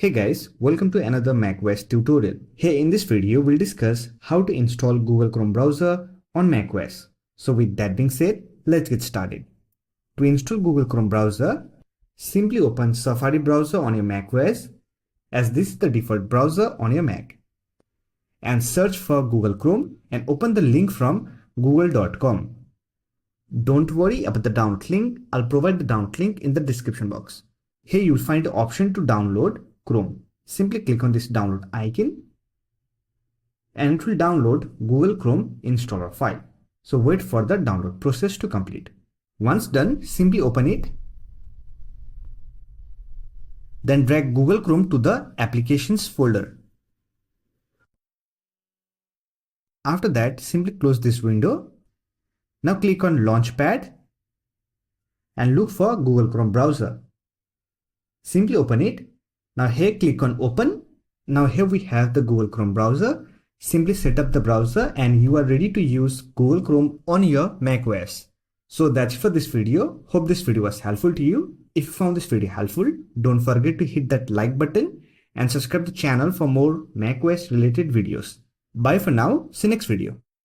Hey guys, welcome to another macOS tutorial. Here in this video, we'll discuss how to install Google Chrome browser on macOS. So with that being said, let's get started. To install Google Chrome browser, simply open Safari browser on your macOS, as this is the default browser on your Mac. And search for Google Chrome and open the link from google.com. Don't worry about the download link, I'll provide the download link in the description box. Here you'll find the option to download Chrome. Simply click on this download icon and it will download Google Chrome installer file. So wait for the download process to complete. Once done, simply open it. Then drag Google Chrome to the applications folder. After that, simply close this window. Now click on Launchpad and look for Google Chrome browser. Simply open it. Now here click on open. Now here we have the Google Chrome browser. Simply set up the browser and you are ready to use Google Chrome on your macOS. So that's it for this video. Hope this video was helpful to you. If you found this video helpful, don't forget to hit that like button and subscribe to the channel for more macOS related videos. Bye for now. See you next video.